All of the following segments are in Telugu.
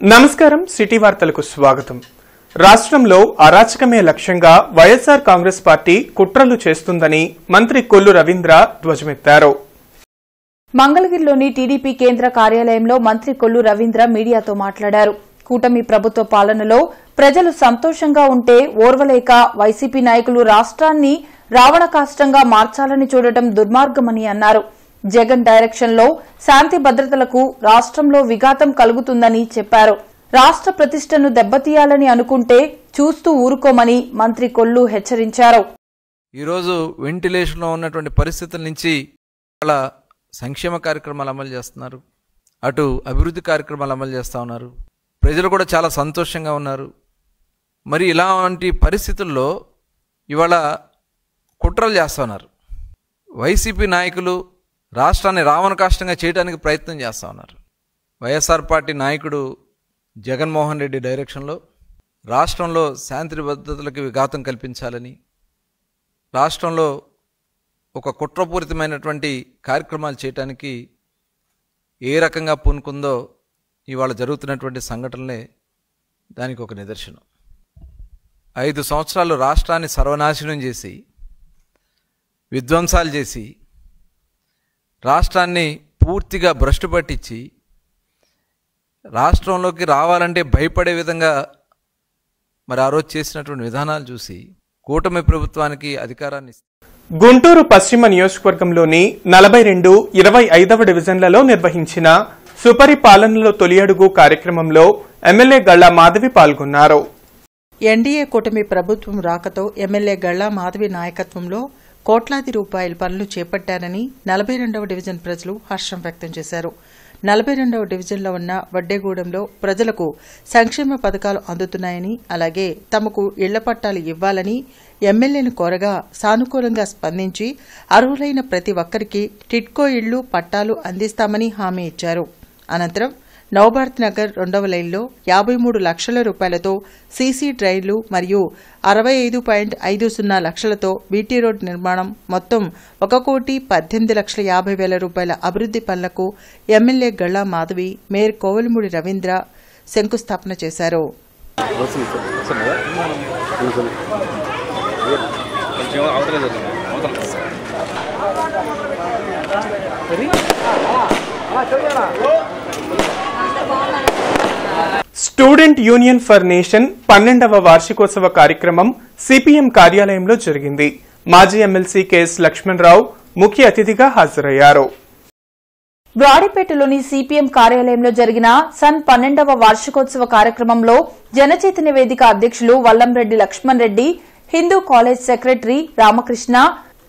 నమస్కారం సిటీ వార్తలకు స్వాగతం. రాష్ట్రంలో అరాచకమే లక్ష్యంగా వైఎస్ఆర్ కాంగ్రెస్ పార్టీ కుట్రలు చేస్తుందని మంత్రి కొల్లు రవీంద్ర ధ్వజమెత్తారు. మంగళగిరిలోని టీడీపీ కేంద్ర కార్యాలయంలో మంత్రి కొల్లు రవీంద్ర మీడియాతో మాట్లాడారు. కూటమి ప్రభుత్వ పాలనలో ప్రజలు సంతోషంగా ఉంటే ఓర్వలేక వైసీపీ నాయకులు రాష్ట్రాన్ని రావణకాష్టంగా మార్చాలని చూడటం దుర్మార్గమని అన్నారు. జగన్ డైరెక్షన్లో శాంతి భద్రతలకు రాష్ట్రంలో విఘాతం కలుగుతుందని చెప్పారు. రాష్ట్ర ప్రతిష్టను దెబ్బతీయాలని అనుకుంటే చూస్తూ ఊరుకోమని మంత్రి కొల్లు హెచ్చరించారు. ఈరోజు వెంటిలేషన్లో ఉన్నటువంటి పరిస్థితుల నుంచి అలా సంక్షేమ కార్యక్రమాలు అమలు చేస్తున్నారు, అటు అభివృద్ధి కార్యక్రమాలు అమలు చేస్తూ ఉన్నారు. ప్రజలు కూడా చాలా సంతోషంగా ఉన్నారు. మరి ఇలాంటి పరిస్థితుల్లో ఇవాళ కుట్రలు చేస్తున్నారు. వైసీపీ నాయకులు రాష్ట్రాన్ని రావణకాష్టంగా చేయడానికి ప్రయత్నం చేస్తూ ఉన్నారు. వైఎస్ఆర్ పార్టీ నాయకుడు జగన్మోహన్ రెడ్డి డైరెక్షన్లో రాష్ట్రంలో శాంతి భద్రతలకు విఘాతం కల్పించాలని, రాష్ట్రంలో ఒక కుట్రపూరితమైనటువంటి కార్యక్రమాలు చేయడానికి ఏ రకంగా పూనుకుందో ఇవాళ జరుగుతున్నటువంటి సంఘటనలే దానికి ఒక నిదర్శనం. 5 సంవత్సరాలు రాష్ట్రాన్ని సర్వనాశనం చేసి, విధ్వంసాలు చేసి, రాష్ట్రాన్ని పూర్తిగా భ్రష్టు పట్టించి, రాష్ట్రంలోకి రావాలంటే భయపడే విధంగా మరి ఆ రోజు చేసినటువంటి విధానాలు చూసి కూటమి ప్రభుత్వానికి అధికారాన్ని గుంటూరు పశ్చిమ నియోజకవర్గంలోని 42, 25వ డివిజన్లలో నిర్వహించిన సుపరిపాలనలో తొలి అడుగు కార్యక్రమంలో ఎమ్మెల్యే గళ్లా మాధవి పాల్గొన్నారు. ఎన్డీఏ కూటమి ప్రభుత్వం రాకతో ఎమ్మెల్యే గళ్లా మాధవి నాయకత్వంలో కోట్లాది రూపాయల పనులు చేపట్టారని 42వ డివిజన్ ప్రజలు హర్షం వ్యక్తం చేశారు. 42వ డివిజన్లో ఉన్న వడ్డేగూడెంలో ప్రజలకు సంక్షేమ పథకాలు అందుతున్నాయని, అలాగే తమకు ఇళ్ల పట్టాలు ఇవ్వాలని ఎమ్మెల్యేను కోరగా సానుకూలంగా స్పందించి అర్హులైన ప్రతి ఒక్కరికి టిడ్కో ఇళ్లు పట్టాలు అందిస్తామని హామీ ఇచ్చారు. అనంతరం నవభారత్ నగర్ 2వ లైన్లో 53 లక్షల రూపాయలతో సీసీ డ్రైన్లు మరియు 65.50 లక్షలతో బీటీ రోడ్ నిర్మాణం మొత్తం 1,18,50,000 రూపాయల అభివృద్ది పనులకు ఎమ్మెల్యే గళ్లా మాధవి, మేయర్ కోవెలమూడి రవీంద్ర శంకుస్థాపన చేశారు. స్టూడెంట్ యూనియన్ ఫర్ నేషన్ 12వ వార్షికోత్సవ కార్యక్రమం సిపిఎం కార్యాలయంలో జరిగింది. మాజీ ఎమ్మెల్సీ కెఎస్ లక్ష్మణరావు ముఖ్య అతిథిగా హాజరయ్యారు. బ్రాడీపేటలోని సిపిఎం కార్యాలయంలో జరిగిన సన్ 12వ వార్షికోత్సవ కార్యక్రమంలో జనచైతన్య వేదిక అధ్యక్షులు Vallamreddy Lakshman Reddy, Hindu college secretary Ramakrishna,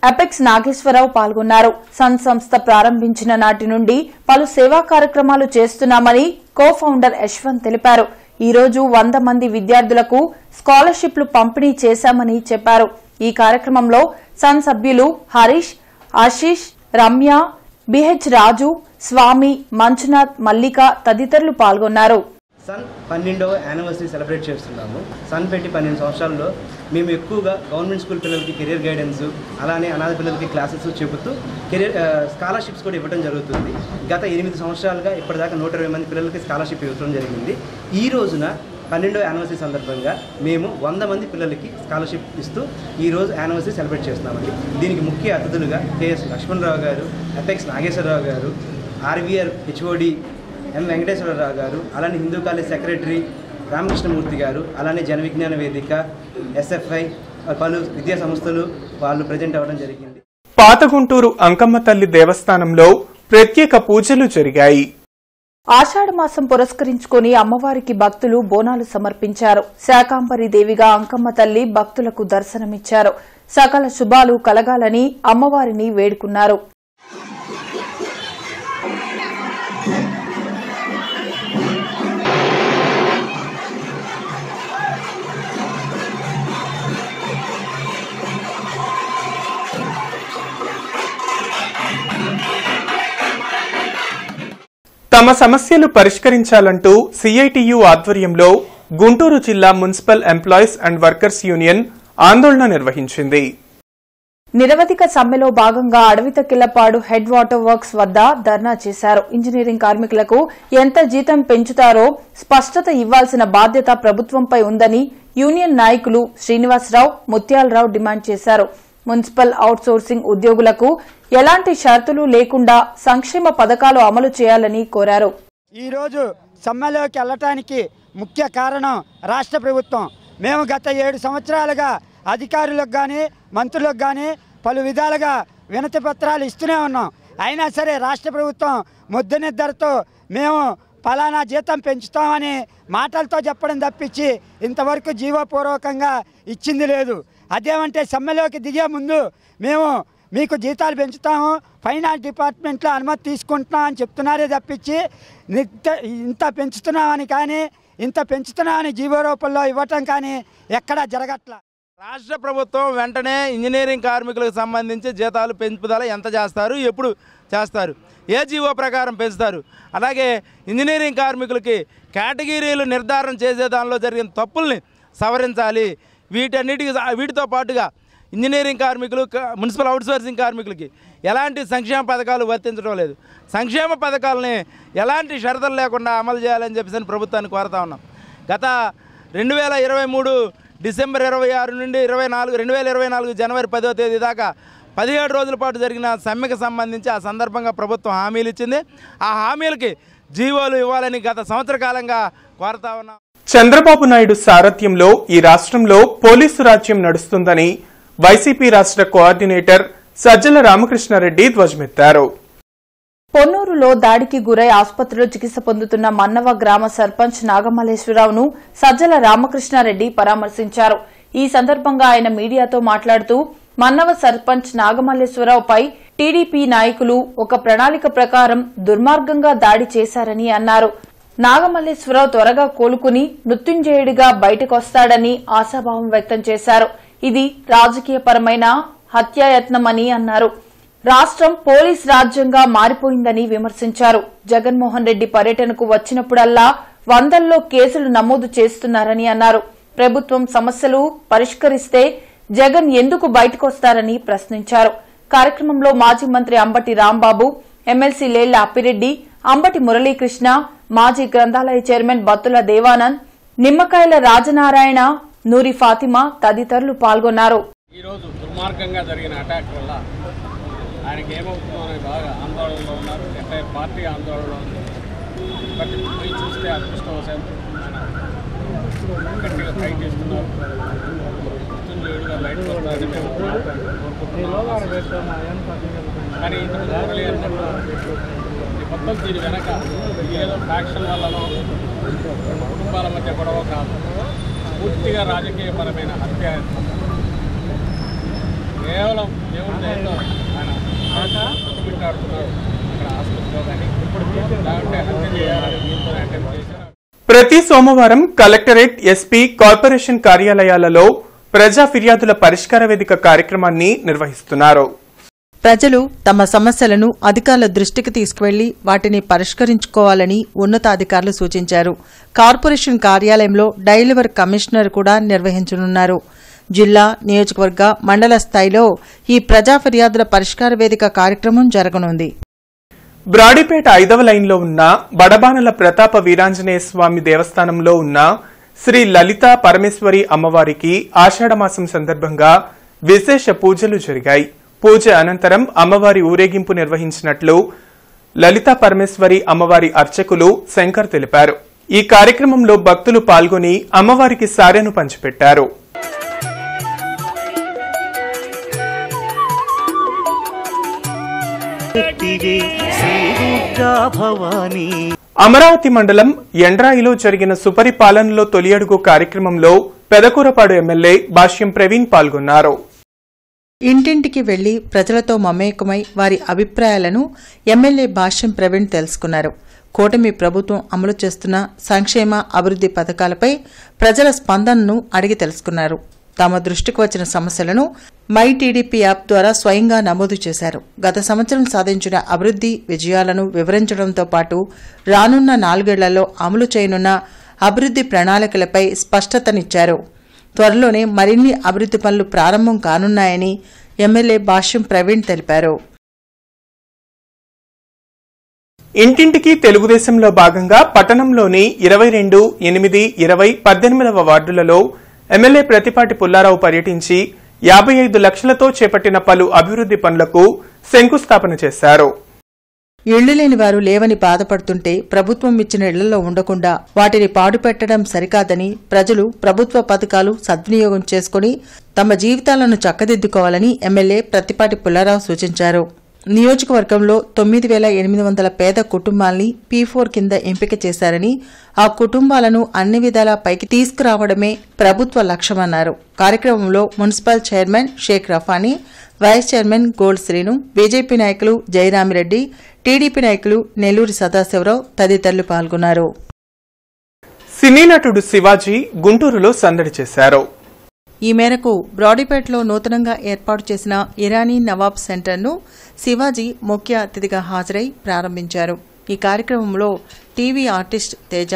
apex Nageswararao పాల్గొన్నారు. సన్ సంస్థ ప్రారంభించిన నాటి నుండి పలు సేవా కార్యక్రమాలు చేస్తున్నామని కో ఫౌండర్ యశ్వంత్ తెలిపారు. ఈ రోజు 100 మంది విద్యార్థులకు స్కాలర్షిప్లు పంపిణీ చేశామని చెప్పారు. ఈ కార్యక్రమంలో సన్ సభ్యులు హరీష్, ఆశీష్, రమ్య, బిహెచ్ రాజు, స్వామి, మంజునాథ్, మల్లిక తదితరులు పాల్గొన్నారు. సన్ 12వ యానివర్సరీ సెలబ్రేట్ చేస్తున్నాము. సన్ పెట్టి 12 సంవత్సరాల్లో మేము ఎక్కువగా గవర్నమెంట్ స్కూల్ పిల్లలకి కెరీర్ గైడెన్స్, అలానే అనాథ పిల్లలకి క్లాసెస్ చెబుతూ స్కాలర్షిప్స్ కూడా ఇవ్వడం జరుగుతుంది. గత 8 సంవత్సరాలుగా ఇప్పటిదాకా 120 మంది పిల్లలకి స్కాలర్షిప్ ఇవ్వడం జరిగింది. ఈ రోజున 12వ యానివర్సరీ సందర్భంగా మేము 100 మంది పిల్లలకి స్కాలర్షిప్ ఇస్తూ ఈరోజు యానివర్సరీ సెలబ్రేట్ చేస్తున్నామండి. దీనికి ముఖ్య అతిథులుగా కెఎస్ లక్ష్మణరావు గారు, అపెక్స్ నాగేశ్వరరావు గారు, ఆర్వీఆర్ హెచ్ఓడి ఎం వెంకటేశ్వరరావు గారు, అలానే హిందూ కాలేజ్ సెక్రటరీ రామకృష్ణమూర్తి గారు, అలానే జన విజ్ఞాన వేదిక, ఎస్ఎఫ్ఐ, పలు విద్యా సంస్థలు వాళ్ళు ప్రజెంట్ అవ్వడం జరిగింది. పాత గుంటూరు అంకమ్మ తల్లి దేవస్థానంలో ప్రత్యేక పూజలు జరిగాయి. ఆషాఢమాసం పురస్కరించుకుని అమ్మవారికి భక్తులు బోనాలు సమర్పించారు. శాకాంబరి దేవిగా అంకమ్మ తల్లి భక్తులకు దర్శనమిచ్చారు. సకల శుభాలు కలగాలని అమ్మవారిని వేడుకున్నారు. తమ సమస్యలు పరిష్కరించాలంటూ సిఐటియు ఆధ్వర్యంలో గుంటూరు జిల్లా municipal employees and workers union ఆందోళన నిర్వహించింది. నిరవధిక సమ్మెలో భాగంగా అడవితకిళ్లపాడు హెడ్ వాటర్ వర్క్స్ వద్ద ధర్నా చేశారు. ఇంజనీరింగ్ కార్మికులకు ఎంత జీతం పెంచుతారో స్పష్టత ఇవ్వాల్సిన బాధ్యత ప్రభుత్వంపై ఉందని యూనియన్ నాయకులు శ్రీనివాసరావు, ముత్యాలరావు డిమాండ్ చేశారు. మున్సిపల్ అవుట్సోర్సింగ్ ఉద్యోగులకు ఎలాంటి షరతులు లేకుండా సంక్షేమ పథకాలు అమలు చేయాలని కోరారు. ఈ రోజు సమ్మెలోకి వెళ్లటానికి ముఖ్య కారణం రాష్ట్ర ప్రభుత్వం. మేము గత 7 సంవత్సరాలుగా అధికారులకు కానీ మంత్రులకు కానీ పలు విధాలుగా వినతి పత్రాలు ఇస్తూనే ఉన్నాం. అయినా సరే రాష్ట్ర ప్రభుత్వం ముద్దనిద్దరితో మేము ఫలానా జీతం పెంచుతామని మాటలతో చెప్పడం తప్పించి ఇంతవరకు జీవోపూర్వకంగా ఇచ్చింది లేదు. అదేమంటే సమ్మెలోకి దిగే ముందు మేము మీకు జీతాలు పెంచుతాము, ఫైనాన్స్ డిపార్ట్మెంట్లో అనుమతి తీసుకుంటున్నాం అని చెప్తున్నారే తప్పించి ఇంత పెంచుతున్నామని కానీ ఇంత పెంచుతున్నామని జీవో రూపంలో ఇవ్వటం కానీ ఎక్కడా జరగట్లా. రాష్ట్ర ప్రభుత్వం వెంటనే ఇంజనీరింగ్ కార్మికులకు సంబంధించి జీతాలు పెంపుదల ఎంత చేస్తారు, ఎప్పుడు చేస్తారు, ఏ జీవో ప్రకారం పెంచుతారు, అలాగే ఇంజనీరింగ్ కార్మికులకి కేటగిరీలు నిర్ధారణ చేసే దానిలో జరిగిన తప్పుల్ని సవరించాలి. వీటితో పాటుగా ఇంజనీరింగ్ కార్మికులు, మున్సిపల్ అవుట్సోర్సింగ్ కార్మికులకి ఎలాంటి సంక్షేమ పథకాలు వర్తించడం లేదు. సంక్షేమ పథకాలని ఎలాంటి షరతులు లేకుండా అమలు చేయాలని చెప్పేసి ప్రభుత్వాన్ని కోరుతా ఉన్నాం. గత 2023 డిసెంబర్ 26 నుండి 2024 జనవరి 10వ తేదీ దాకా 17 రోజుల పాటు జరిగిన సమ్మెకు సంబంధించి ఆ సందర్భంగా ప్రభుత్వం హామీలు ఇచ్చింది. ఆ హామీలకి జీవోలు ఇవ్వాలని గత సంవత్సర కాలంగా కోరుతా ఉన్నాం. చంద్రబాబు నాయుడు సారథ్యంలో ఈ రాష్ట్రంలో పోలీసు రాజ్యం నడుస్తుందని వైసీపీ రాష్ట్ర కోఆర్డినేటర్ సజ్జల రామకృష్ణారెడ్డి ధ్వజమెత్తారు. పొన్నూరులో దాడికి గురై ఆసుపత్రిలో చికిత్స పొందుతున్న మన్నవ గ్రామ సర్పంచ్ నాగమల్లేశ్వరరావును సజ్జల రామకృష్ణారెడ్డి పరామర్శించారు. ఈ సందర్భంగా ఆయన మీడియాతో మాట్లాడుతూ మన్నవ సర్పంచ్ నాగమల్లేశ్వరరావుపై టీడీపీ నాయకులు ఒక ప్రణాళిక ప్రకారం దుర్మార్గంగా దాడి చేశారని అన్నారు. నాగమల్లేశ్వరరావు త్వరగా కోలుకుని మృత్యుంజయుడిగా బయటకొస్తాడని ఆశాభావం వ్యక్తం చేశారు. ఇది రాజకీయపరమైన హత్యాయత్నమని అన్నారు. రాష్ట్రం పోలీస్ రాజ్యంగా మారిపోయిందని విమర్శించారు. జగన్మోహన్ రెడ్డి పర్యటనకు వచ్చినప్పుడల్లా వందల్లో కేసులు నమోదు చేస్తున్నారని అన్నారు. ప్రభుత్వం సమస్యలు పరిష్కరిస్తే జగన్ ఎందుకు బయటకొస్తారని ప్రశ్నించారు. కార్యక్రమంలో మాజీ మంత్రి అంబటి రాంబాబు, ఎమ్మెల్సీ లేళ్ల అప్పిరెడ్డి, అంబటి మురళీకృష్ణ, మాజీ గ్రంథాలయ చైర్మన్ బత్తుల దేవానంద్, నిమ్మకాయల రాజనారాయణ, నూరి ఫాతిమా తదితరులు పాల్గొన్నారు. ఈ రోజు దుర్మార్గంగా జరిగిన అటాక్ వల్ల ఆయనకి ఏమవుతుందో అని బాగా ఆందోళనలో ఉన్నారు. ఎంటైర్ పార్టీ ఆందోళనలో ఉంది. బట్ పోయి చూస్తే అదృష్టవశాత్తు ఆయన గట్టిగా ఫైట్ చేస్తున్నారు. మృత్యుంజయుడుగా బయటకు వస్తారని మేము కానీ ఇంతకు మురళి అన్నప్పుడు మొత్తం దీని వెనక ఏదో ఫ్యాక్షన్ వల్లనో కుటుంబాల మధ్య గొడవ కాదు, పూర్తిగా రాజకీయపరమైన హత్య. కేవలం దేవుడి దయతో ఆయన కొట్టుమిట్టాడుతున్నారు అక్కడ ఆసుపత్రిలో. కానీ లేకుంటే హత్య చేయాలని దీంతో అటెంప్ట్ చేశారు. ప్రతి సోమవారం కలెక్టరేట్, ఎస్పీ, కార్పొరేషన్ కార్యాలయాలలో ప్రజా ఫిర్యాదుల పరిష్కార వేదిక కార్యక్రమాన్ని నిర్వహిస్తున్నారు. ప్రజలు తమ సమస్యలను అధికారుల దృష్టికి తీసుకువెళ్లి వాటిని పరిష్కరించుకోవాలని ఉన్నతాధికారులు సూచించారు. కార్పొరేషన్ కార్యాలయంలో డైలివర్ కమిషనర్ కూడా నిర్వహించనున్నారు. జిల్లా, నియోజకవర్గ, మండల స్థాయిలో ఈ ప్రజా ఫిర్యాదుల పరిష్కార వేదిక కార్యక్రమం జరగనుంది. బ్రాడీపేట 5వ లైన్లో ఉన్న బడబానల ప్రతాప వీరాంజనేయ స్వామి దేవస్థానంలో ఉన్న శ్రీ లలిత పరమేశ్వరి అమ్మవారికి ఆషాఢమాసం సందర్భంగా విశేష పూజలు జరిగాయి. పూజ అనంతరం అమ్మవారి ఊరేగింపు నిర్వహించినట్లు లలిత పరమేశ్వరి అమ్మవారి అర్చకులు శంకర్ తెలిపారు. ఈ కార్యక్రమంలో భక్తులు పాల్గొని అమ్మవారికి సారెను పంచిపెట్టారు. అమరావతి మండలం ఎండ్రాయిలో జరిగిన సుపరిపాలనలో తొలి అడుగు కార్యక్రమంలో పెదకూరపాడు ఎమ్మెల్యే భాష్యం ప్రవీణ్ పాల్గొన్నారు. ఇంటింటికి వెళ్లి ప్రజలతో మమేకమై వారి అభిప్రాయాలను ఎమ్మెల్యే భాష్యం ప్రవీణ్ తెలుసుకున్నారు. కూటమి ప్రభుత్వం అమలు చేస్తున్న సంక్షేమ అభివృద్ది పథకాలపై ప్రజల స్పందనను అడిగి తెలుసుకున్నారు. తమ దృష్టికి వచ్చిన సమస్యలను మై టీడీపీ యాప్ ద్వారా స్వయంగా నమోదు చేశారు. గత సంవత్సరం సాధించిన అభివృద్ది విజయాలను వివరించడంతో పాటు రానున్న 4 ఏళ్లలో అమలు చేయనున్న అభివృద్ది ప్రణాళికలపై స్పష్టతనిచ్చారు. త్వరలోనే మరిన్ని అభివృద్ది పనులు ప్రారంభం కానున్నాయని ఎమ్మెల్యే భాష్యం ప్రవీణ్ తెలిపారు. ఇంటింటికి తెలుగుదేశంలో భాగంగా పట్టణంలోని 22, 8, 20, 18వ వార్డులలో ఎమ్మెల్యే ప్రతిపాటి పుల్లారావు పర్యటించి 55 లక్షలతో చేపట్టిన పలు అభివృద్ది పనులకు శంకుస్థాపన చేశారు. ఇళ్లు లేని వారు లేవని బాధపడుతుంటే ప్రభుత్వం ఇచ్చిన ఇళ్లలో ఉండకుండా వాటిని పాడుపెట్టడం సరికాదని ప్రజలు ప్రభుత్వ పథకాలు సద్వినియోగం చేసుకుని తమ జీవితాలను చక్కదిద్దుకోవాలని ఎమ్మెల్యే ప్రతిపాటి పుల్లారావు సూచించారు. నియోజకవర్గంలో 9,800 పేద కుటుంబాల్ని P4 కింద ఎంపిక చేశారని ఆ కుటుంబాలను అన్ని విధాలా పైకి తీసుకురావడమే ప్రభుత్వ లక్ష్యమన్నారు. కార్యక్రమంలో municipal chairman Sheikh Rafani, vice chairman gold Srinu, BJP నాయకులు జయరామిరెడ్డి, టీడీపీ నాయకులు నెల్లూరి సదాశివరావు తదితరులు పాల్గొన్నారు. సినీ నటుడు శివాజీ గుంటూరులో సందడి చేశారు. ఈ మేరకు బ్రాడీపేటలో నూతనంగా ఏర్పాటు చేసిన ఇరానీ నవాబ్ సెంటర్ను శివాజీ ముఖ్య అతిథిగా హాజరై ప్రారంభించారు. ఈ కార్యక్రమంలో టీవీ ఆర్టిస్ట్ తేజ,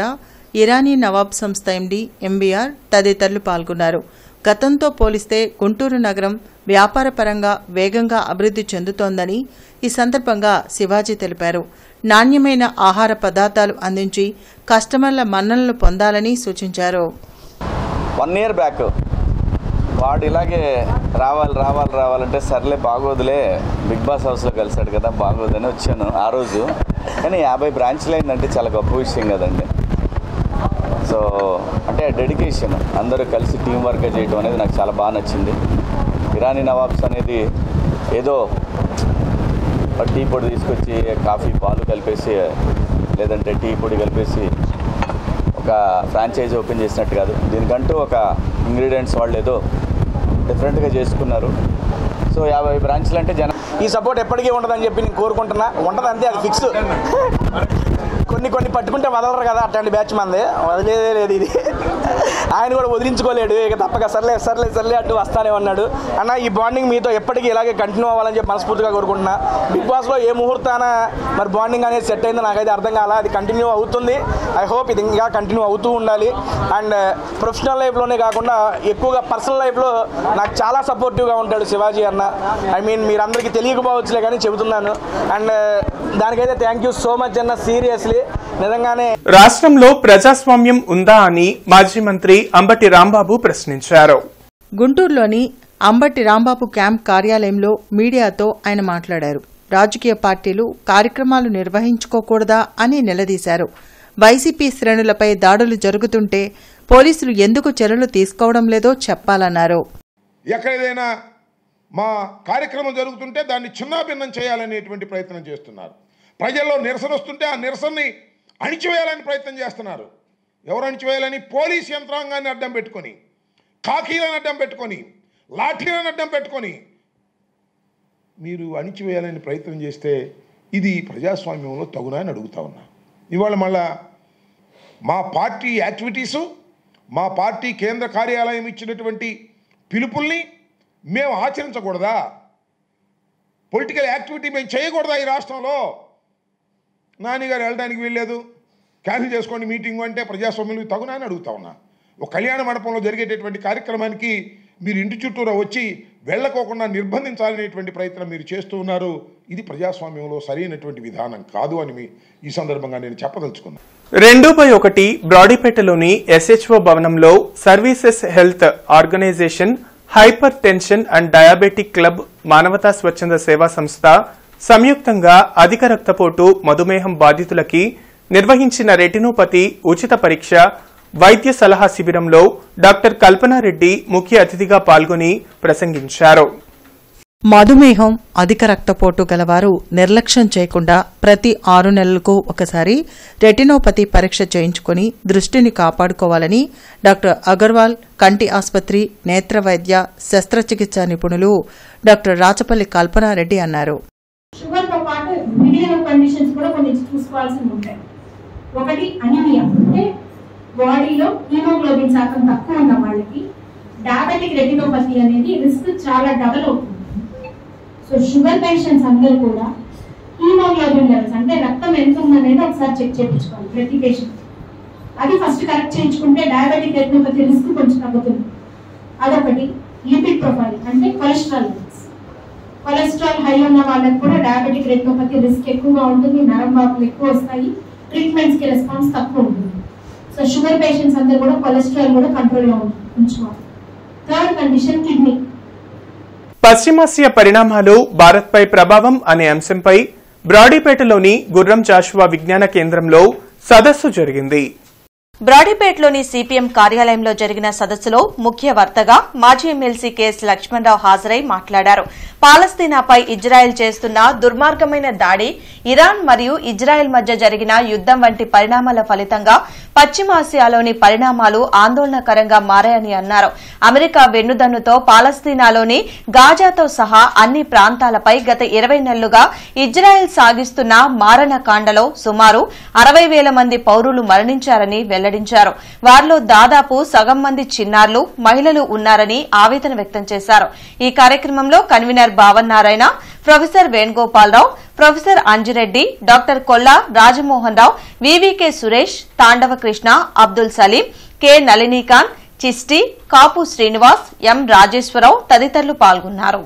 ఇరానీ నవాబ్ సంస్థ ఎండీ ఎంబీఆర్ తదితరులు పాల్గొన్నారు. గతంతో పోలిస్తే గుంటూరు నగరం వ్యాపారపరంగా వేగంగా అభివృద్ది చెందుతోందని ఈ సందర్భంగా శివాజీ తెలిపారు. నాణ్యమైన ఆహార పదార్థాలు అందించి కస్టమర్ల మన్ననలు పొందాలని సూచించారు. 1 year బ్యాక్ వాడు ఇలాగే రావాలంటే సర్లే బాగోదులే, బిగ్ బాస్ హౌస్లో కలిసాడు కదా బాగోదని వచ్చాను ఆ రోజు. కానీ 50 బ్రాంచ్లు అయిందంటే చాలా గొప్ప విషయం కదండి. సో అంటే డెడికేషన్, అందరూ కలిసి టీం వర్క్గా చేయడం అనేది నాకు చాలా బాగా నచ్చింది. ఇరానీ నవాబ్స్ అనేది ఏదో టీ పొడి తీసుకొచ్చి కాఫీ పాలు కలిపేసి లేదంటే టీ పొడి కలిపేసి ఒక ఫ్రాంచైజీ ఓపెన్ చేసినట్టు కాదు. దీనికంటూ ఒక ఇంగ్రీడియంట్స్ వాళ్ళు ఏదో డిఫరెంట్గా చేసుకున్నారు. సో 50 బ్రాంచ్లు అంటే జనం ఈ సపోర్ట్ ఎప్పటికీ ఉండదని చెప్పి నేను కోరుకుంటున్నా. ఉంటుంది అంతే, అది ఫిక్స్. కొన్ని పట్టుకుంటే వదలరు కదా, అట్లాంటి బ్యాచ్ మంది వదిలేదే లేదు. ఇది ఆయన కూడా వదిలించుకోలేడు. ఇక తప్పక సర్లే అటు వస్తానే ఉన్నాడు. అన్న ఈ బాండింగ్ మీతో ఎప్పటికీ ఇలాగే కంటిన్యూ అవ్వాలని చెప్పి మనస్ఫూర్తిగా కోరుకుంటున్నా. బిగ్ బాస్లో ఏ ముహూర్తాన మరి బాండింగ్ అనేది సెట్ అయిందో నాకైతే అర్థం కాల. అది కంటిన్యూ అవుతుంది. ఐ హోప్ ఇది ఇంకా కంటిన్యూ అవుతూ ఉండాలి. అండ్ ప్రొఫెషనల్ లైఫ్లోనే కాకుండా ఎక్కువగా పర్సనల్ లైఫ్లో నాకు చాలా సపోర్టివ్గా ఉంటాడు శివాజీ అన్న. ఐ మీన్ మీరందరికీ తెలియకపోవచ్చులే కానీ చెబుతున్నాను. అండ్ దానికైతే థ్యాంక్ యూ సో మచ్ అన్న. సీరియస్లీ నిజంగానే రాష్ట్రంలో ప్రజాస్వామ్యం ఉందా అని మాజీ మంత్రి అంబటి రాంబాబు ప్రశ్నించారు. గుంటూరులోని అంబటి రాంబాబు క్యాంప్ కార్యాలయంలో మీడియాతో ఆయన మాట్లాడారు. రాజకీయ పార్టీలు కార్యక్రమాలు నిర్వహించుకోకూడదా అని నిలదీశారు. వైసీపీ శ్రేణులపై దాడులు జరుగుతుంటే పోలీసులు ఎందుకు చర్యలు తీసుకోవడం లేదో చెప్పాలన్నారు. ఎక్కడైనా మా కార్యక్రమం జరుగుతుంటే దాన్ని చిన్నాభిన్నం చేయాలనేటువంటి ప్రయత్నం చేస్తున్నారు. ప్రజల్లో నిరసన వస్తుంటే ఆ నిరసనని అణిచివేయాలని ప్రయత్నం చేస్తున్నారు. ఎవరు అణిచివేయాలని? పోలీస్ యంత్రాంగాన్ని అడ్డం పెట్టుకొని, కాకీలను అడ్డం పెట్టుకొని, లాఠీలను అడ్డం పెట్టుకొని మీరు అణిచివేయాలని ప్రయత్నం చేస్తే ఇది ప్రజాస్వామ్యంలో తగునా అని అడుగుతా ఉన్నా. ఇవాళ మళ్ళా మా పార్టీ యాక్టివిటీసు, మా పార్టీ కేంద్ర కార్యాలయం ఇచ్చినటువంటి పిలుపుల్ని మేము ఆచరించకూడదా? పొలిటికల్ యాక్టివిటీ మేము చేయకూడదా? ఈ రాష్ట్రంలో నానిగారు వెళ్ళడానికి వీల్లేదు, క్యాన్సిల్ చేసుకోండి మీటింగ్ అంటే ప్రజాస్వామ్యంలో తగునా అని అడుగుతా ఉన్నా. ఒక కళ్యాణ మండపంలో జరిగేటటువంటి కార్యక్రమానికి మీరు ఇంటి చుట్టూరా వచ్చి వెళ్ళకోకుండా నిర్బంధించాలనేటువంటి ప్రయత్నం మీరు చేస్తూ ఉన్నారు. ఇది ప్రజాస్వామ్యంలో సరైనటువంటి విధానం కాదు అని ఈ సందర్భంగా నేను చెప్పదలుచుకున్నాను. 2/1 బ్రాడీపేటలోని SHO భవనంలో services health organisation, hypertension and diabetic club, మానవతా స్వచ్ఛంద సేవా సంస్థ సంయుక్తంగా అధిక రక్తపోటు, మధుమేహం బాధితులకి నిర్వహించిన రెటినోపతి ఉచిత పరీక్ష, వైద్య సలహా శిబిరంలో డాక్టర్ కల్పనారెడ్డి ముఖ్య అతిథిగా పాల్గొని ప్రసంగించారు. మధుమేహం, అధిక రక్తపోటు గలవారు నిర్లక్ష్యం చేయకుండా ప్రతి 6 నెలలకు ఒకసారి రెటినోపతి పరీక్ష చేయించుకుని దృష్టిని కాపాడుకోవాలని డాక్టర్ అగర్వాల్ కంటి ఆసుపత్రి నేత్ర వైద్య శస్త్రచికిత్సా నిపుణులు డాక్టర్ రాచపల్లి కల్పనారెడ్డి అన్నారు. షుగర్తో పాటు మిగిలిన కండిషన్స్ కూడా కొన్ని చూసుకోవాల్సి ఉంటాయి. ఒకటి అనీమియా, అంటే బాడీలో హీమోగ్లోబిన్ శాతం తక్కువ ఉన్న వాళ్ళకి డయాబెటిక్ రెటినోపతి అనేది రిస్క్ చాలా డబల్ అవుతుంది. సో షుగర్ పేషెంట్స్ అందరూ కూడా హీమోగ్లోబిన్ లెవెల్స్ అంటే రక్తం ఎంత ఉందనేది ఒకసారి చెక్ చేయించుకోవాలి ప్రతి పేషెంట్. అది ఫస్ట్ కరెక్ట్ చేయించుకుంటే డయాబెటిక్ రెటినోపతి రిస్క్ కొంచెం తగ్గుతుంది. అదొకటి. లిపిడ్ ప్రొఫైల్ అంటే కొలెస్ట్రాల్ లెవెల్స్, కొలెస్ట్రాల్ హై ఉన్న వాళ్ళకి కూడా డయాబెటిక్ రెటినోపతి రిస్క్ ఎక్కువగా ఉంటుంది, నరం వాపులు ఎక్కువ వస్తాయి, ట్రీట్మెంట్స్ కి రెస్పాన్స్ తక్కువ ఉంటుంది. సో షుగర్ పేషెంట్స్ అందరూ కూడా కొలెస్ట్రాల్ కూడా కంట్రోల్లో ఉంచుకోవాలి. Third condition kidney. పశ్చిమాసియా పరిణామాలు భారత్పై ప్రభావం అనే అంశంపై బ్రాడీపేటలోని గుర్రం జాషువా విజ్ఞాన కేంద్రంలో సదస్సు జరిగింది. బ్రాడీపేటలోని సిపిఎం కార్యాలయంలో జరిగిన సదస్సులో ముఖ్య వర్తగా మాజీ ఎమ్మెల్సీ కెఎస్ లక్ష్మణరావు హాజరై మాట్లాడారు. పాలస్తీనాపై ఇజ్రాయెల్ చేస్తున్న దుర్మార్గమైన దాడి, ఇరాన్ మరియు ఇజ్రాయెల్ మధ్య జరిగిన యుద్దం వంటి పరిణామాల ఫలితంగా పశ్చిమాసియాలోని పరిణామాలు ఆందోళనకరంగా మారాయని అన్నారు. అమెరికా వెన్నుదన్నుతో పాలస్తీనాలోని గాజాతో సహా అన్ని ప్రాంతాలపై గత 20 నెలలుగా ఇజ్రాయెల్ సాగిస్తున్న మారణకాండలో సుమారు 60,000 మంది పౌరులు మరణించారని వెల్లడించారు. వారిలో దాదాపు సగం మంది చిన్నారులు, మహిళలు ఉన్నారని ఆవేదన వ్యక్తం చేశారు. ఈ కార్యక్రమంలో convenor Bhavannarayana, professor Venugopalarao, professor Anjireddy, doctor Kolla Rajamohan Rao, VVK Suresh, Tandava Krishna, Abdul Saleem, K Nalinikanth, Chishti, Kapu Srinivas, M Rajeswararao తదితరులు పాల్గొన్నారు.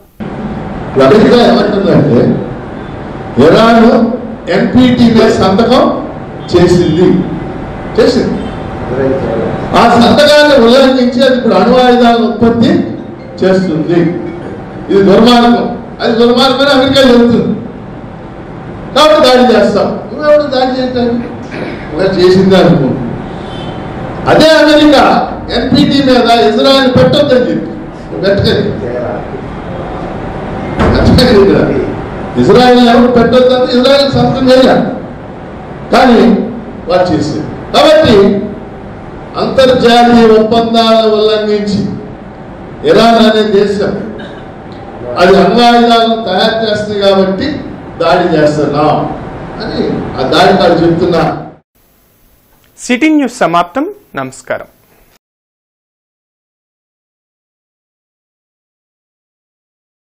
ఆ సంతకాన్ని ఉల్లంఘించి అది ఇప్పుడు అణు ఆయుధాలను ఉత్పత్తి చేస్తుంది. ఇది దుర్మార్గం. అది దుర్మార్గం అమెరికా చెబుతుంది. కాబట్టి దాడి చేస్తాం. నువ్వెవరు దాడి చేయడానికి ఇలా చేసింది అనుకో. అదే అమెరికా ఎన్పిటి మీద ఇజ్రాయెల్ పెట్టొద్దని చెప్పి ఇజ్రాయెల్ ఎవరు పెట్టొద్దని ఇజ్రాయెల్ సంతకం చేయాలి, కానీ వారు చేసేది. కాబట్టి అంతర్జాతీయ ఒప్పందాలను ఉల్లంఘించి ఇరాన్ అనే దేశం అది అణ్వాయుధాలను తయారు చేస్తుంది కాబట్టి దాడి చేస్తున్నాం అని ఆ దాడికారు చెప్తున్నా. సిటీ న్యూస్ సమాప్తం. నమస్కారం.